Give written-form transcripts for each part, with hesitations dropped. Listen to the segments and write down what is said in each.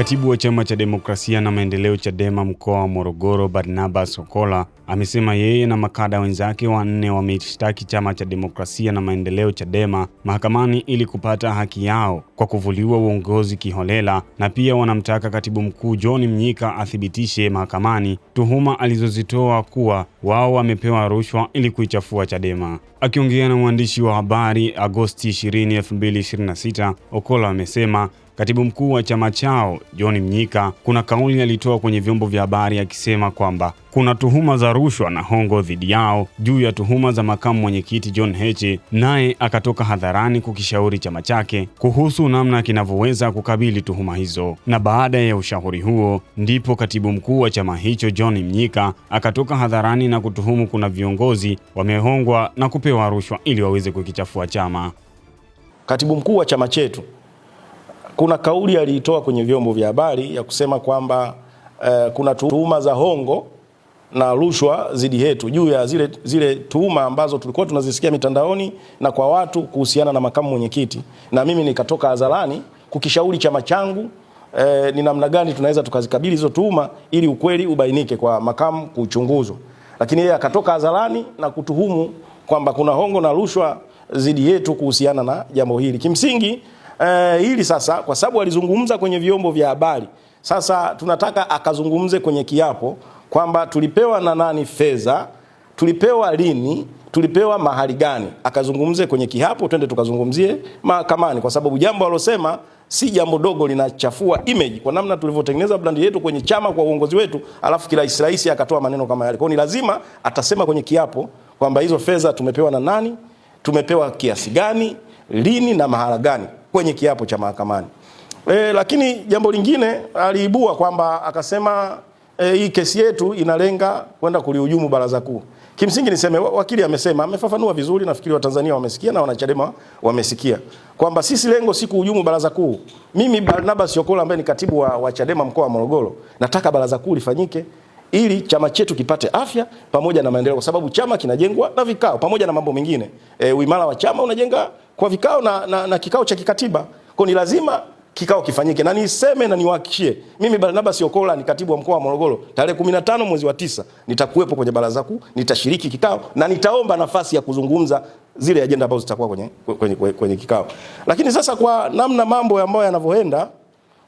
Katibu wa Chama cha Demokrasia na Maendeleo Chadema mkoa wa Morogoro, Barnabas Okola, amesema yeye na makada wenzake 4 wameshtaki Chama cha Demokrasia na Maendeleo Chadema mahakamani ili kupata haki yao kwa kuvuliwa uongozi kiholela, na pia wanamtaka Katibu Mkuu John Mnyika athibitishe mahakamani tuhuma alizozitoa kuwa wao wamepewa rushwa ili kuichafua Chadema. Akiongea na mwandishi wa habari Agosti 20, 2026, Okola amesema Katibu Mkuu wa chama chao John Mnyika kuna kauli alitoa kwenye vyombo vya habari akisema kwamba kuna tuhuma za rushwa na hongo dhidi yao juu ya tuhuma za makamu mwenyekiti John Heche, naye akatoka hadharani kukishauri chama chake kuhusu namna kinavyoweza kukabili tuhuma hizo. Na baada ya ushauri huo ndipo Katibu Mkuu wa chama hicho John Mnyika akatoka hadharani na kutuhumu kuna viongozi wamehongwa na kupewa rushwa ili waweze kukichafua chama. Katibu Mkuu wa chama chetu kuna kauli aliitoa kwenye vyombo vya habari ya kusema kwamba kuna tuhuma za hongo na rushwa dhidi yetu juu ya zile tuhuma ambazo tulikuwa tunazisikia mitandaoni na kwa watu kuhusiana na makamu mwenyekiti, na mimi nikatoka hadharani kukishauri chama changu ni namna gani tunaweza tukazikabili hizo tuhuma ili ukweli ubainike kwa makamu kuchunguzwa. Lakini yeye akatoka hadharani na kutuhumu kwamba kuna hongo na rushwa dhidi yetu kuhusiana na jambo hili. Kimsingi hili sasa, kwa sababu alizungumza kwenye vyombo vya habari, sasa tunataka akazungumze kwenye kiapo kwamba tulipewa na nani fedha, tulipewa lini, tulipewa mahali gani. Akazungumze kwenye kiapo, twende tukazungumzie mahakamani, kwa sababu jambo alosema si jambo dogo, linachafua image kwa namna tulivyotengeneza brand yetu kwenye chama kwa uongozi wetu, alafu kila Israeli akatoa maneno kama yale. Kwa hiyo ni lazima atasema kwenye kiapo kwamba hizo fedha tumepewa na nani, tumepewa kiasi gani, lini na mahala gani kwenye kiapo cha mahakamani. Lakini jambo lingine aliibua kwamba akasema hii kesi yetu inalenga kwenda kulihujumu baraza kuu. Kimsingi niseme wakili amesema, amefafanua vizuri, nafikiri Watanzania wamesikia na wanachadema wamesikia kwamba sisi lengo si kuhujumu baraza kuu. Mimi Barnabas Okola ambaye ni katibu wa Chadema mkoa wa Morogoro, nataka baraza kuu lifanyike ili chama chetu kipate afya pamoja na maendeleo, kwa sababu chama kinajengwa na vikao pamoja na mambo mengine. Uimara wa chama unajenga kwa vikao na kikao cha kikatiba. Kwa ni lazima kikao kifanyike, na niseme na niwahakikishie, mimi Barnabas Okola ni katibu wa mkoa wa Morogoro, tarehe 15 mwezi wa 9 nitakuwepo kwenye baraza kuu, nitashiriki kikao na nitaomba nafasi ya kuzungumza zile ajenda ambazo zitakuwa kwenye kikao. Lakini sasa kwa namna mambo ambayo yanavyoenda,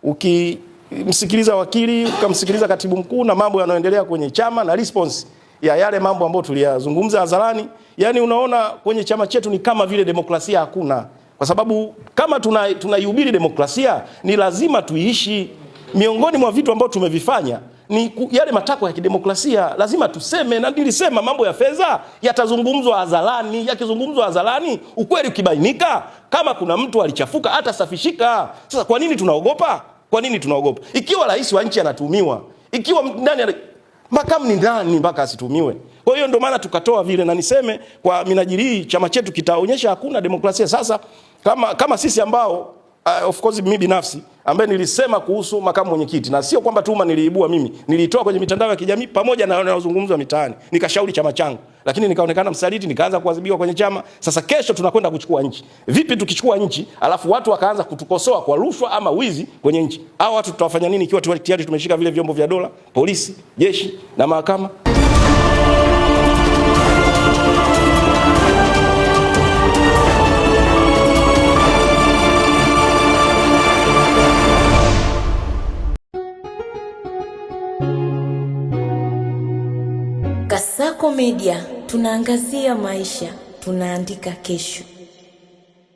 ukimsikiliza wakili, ukamsikiliza katibu mkuu na mambo yanayoendelea kwenye chama na response ya yale mambo ambayo tuliyazungumza hadharani, yani unaona kwenye chama chetu ni kama vile demokrasia hakuna. Kwa sababu kama tunaihubiri demokrasia, ni lazima tuiishi. Miongoni mwa vitu ambavyo tumevifanya ni yale matakwa ya kidemokrasia, lazima tuseme. Na nilisema mambo ya fedha yatazungumzwa hadharani, yakizungumzwa hadharani ukweli ukibainika, kama kuna mtu alichafuka hata safishika. Sasa kwa nini tunaogopa? Kwa nini tunaogopa? Ikiwa rais wa nchi anatumiwa, ikiwa ndani makamu ni nani mpaka asitumiwe? Kwa hiyo ndio maana tukatoa vile, na niseme kwa minajili chama chetu kitaonyesha hakuna demokrasia. Sasa kama sisi ambao of course mimi binafsi ambaye nilisema kuhusu makamu mwenyekiti, na sio kwamba tuma niliibua mimi, nilitoa kwenye mitandao ya kijamii pamoja na wanaozungumzwa mitaani, nikashauri chama changu, lakini nikaonekana msaliti, nikaanza kuadhibiwa kwenye chama. Sasa kesho tunakwenda kuchukua nchi. Vipi tukichukua nchi alafu watu wakaanza kutukosoa kwa rushwa ama wizi kwenye nchi? Hao watu tutawafanya nini ikiwa tayari tumeshika vile vyombo vya dola, polisi, jeshi na mahakama? Kasako Media, tunaangazia maisha, tunaandika kesho.